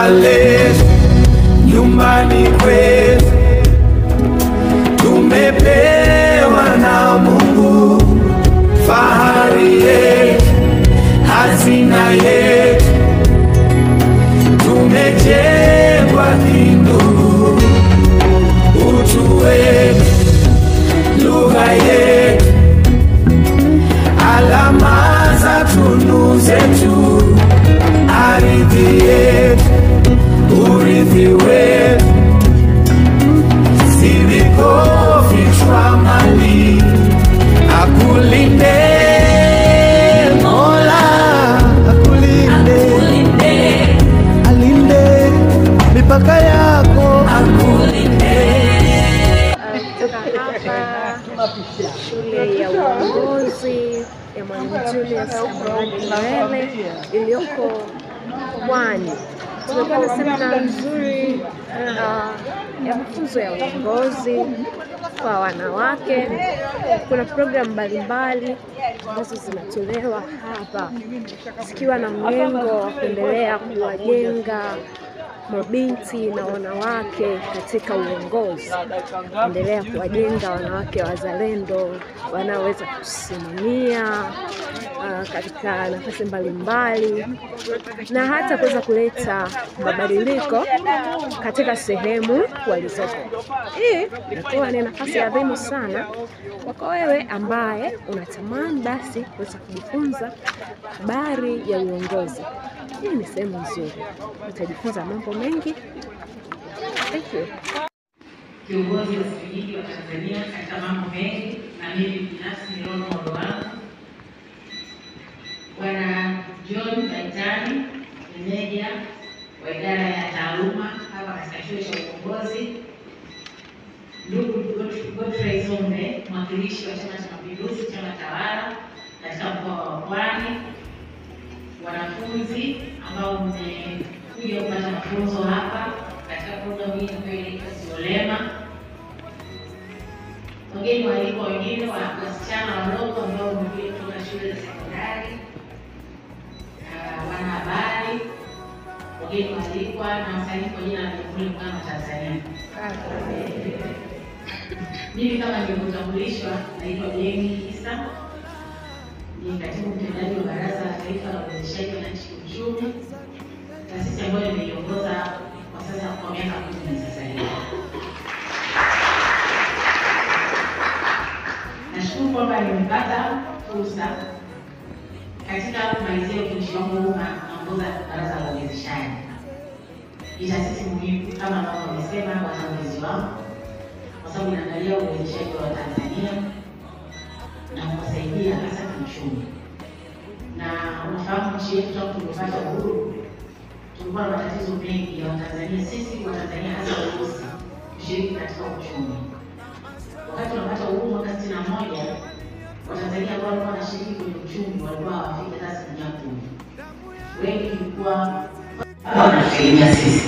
taifa letu, nyumbani kwetu, tumepewa na Mungu fahari yetu, hazina yetu, tumejengwa kindugu, utu wetu, lugha yetu, alama za tunu zetu, ardhi yetu, urithi wetu, sivikofichwa mali, akulinde Mola, akulinde, alinde mipaka yako, akulinde. Shule ya uongozi ya Mwalimu Julius Kambarage Nyerere iliyoko Pwani. Tumekuwa na semina nzuri ya mafunzo ya uongozi kwa wanawake. Kuna programu mbalimbali ambazo zinatolewa hapa zikiwa na mlengo wa kuendelea kuwajenga mabinti na wanawake katika uongozi, endelea kuwajenga wanawake wazalendo wanaoweza kusimamia katika nafasi mbalimbali na hata kuweza kuleta mabadiliko katika sehemu walizopo. Hii inakuwa ni nafasi adhimu sana kwa wewe ambaye unatamani basi kuweza kujifunza habari ya uongozi. Hii ni sehemu nzuri, utajifunza mambo mengi. Thank you. Kiongozi msaidizi wa Tanzania katika mambo mengi, na mimi binafsi ni role model wangu. Bwana John Baitani, meneja wa idara ya taaluma hapa katika chuo cha uongozi. Ndugu Godfrey Zombe, mwakilishi wa Chama cha Mapinduzi, chama tawala katika mkoa wa Pwani. Wanafunzi ambao mmekuja kupata mafunzo hapa katika programu hii ambayo inaitwa Siolema. Wageni waalikwa wengine, wasichana wadogo ambao wamekuja kutoka shule za sekondari, wanahabari, wageni waalikwa na wasanii kwa jina la Jamhuri ya Muungano wa Tanzania. Mimi kama nilivyotambulishwa, naitwa Jeni Isa, ni katibu mtendaji wa Baraza la Taifa la Uwezeshaji Wananchi Kiuchumi, taasisi ambayo nimeiongoza kwa sasa kwa miaka 10 sasa hivi. Nashukuru kwamba nimepata fursa katika kumalizia utumishi wangu naongoza Baraza la Uwezeshaji. Ni taasisi muhimu kama ambavyo wamesema watangulizi wangu, kwa sababu inaangalia uwezeshaji wa Tanzania na kuwasaidia hasa kiuchumi. Na unafahamu nchi yetu tangu tulipata uhuru tulikuwa na matatizo mengi ya Watanzania, sisi Watanzania hasa weusi kushiriki katika uchumi. Wakati tunapata uhuru mwaka 61, Watanzania ambao walikuwa wanashiriki kwenye uchumi walikuwa hawafiki hata 10%. Wengi walikuwa wanategemea sisi.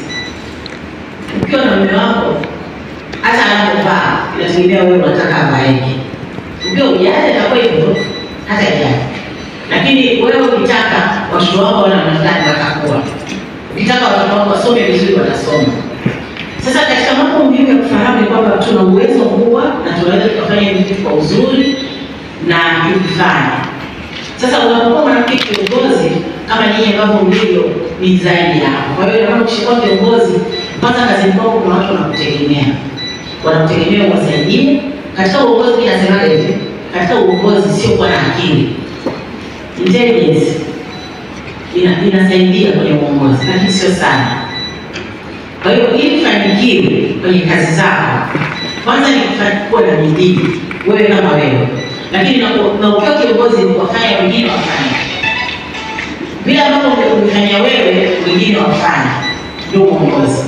Ukiwa na mume wako hata anapovaa inategemea wewe unataka avaeje. Ukiwa ujane itakuwa hivyo hata jana. Lakini wewe ukitaka watoto wako wana mafundisho watakuwa. Ukitaka watoto wako wasome vizuri watasoma. Sasa katika mambo muhimu ya kufahamu ni kwamba tuna uwezo mkubwa na tunaweza kufanya vitu kwa uzuri na kufanya. Sasa unapokuwa mwanamke kiongozi kama nyinyi ambavyo mlivyo ni zaidi hapo. Kwa hiyo kama ukishikwa kiongozi mpaka kazi kwako kuna watu wanakutegemea. Wanakutegemea uwasaidie. Katika uongozi ninasema hivi, katika uongozi sio kuwa na akili. Intelligence inasaidia kwenye uongozi, lakini sio sana. Kwa hiyo ili ufanikiwe kwenye kazi zako, kwanza ni kuwa na bidii wewe kama wewe. Lakini na ukiwa kiongozi wafanya wengine wafanye. Bila ambapo umefanya wewe wengine wafanye, ndio uongozi.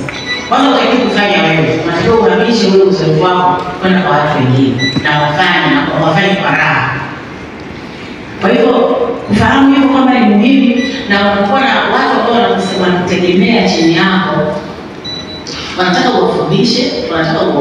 Kwanza unataka kufanya wewe, unataka uhamishe ule uzoefu wako kwenda kwa watu wengine na wafanye kwa raha. Kwa hivyo kufahamu hiyo kwamba ni muhimu, na unakuwa na watu ambao wanakutegemea chini yako, wanataka uwafundishe, wanataka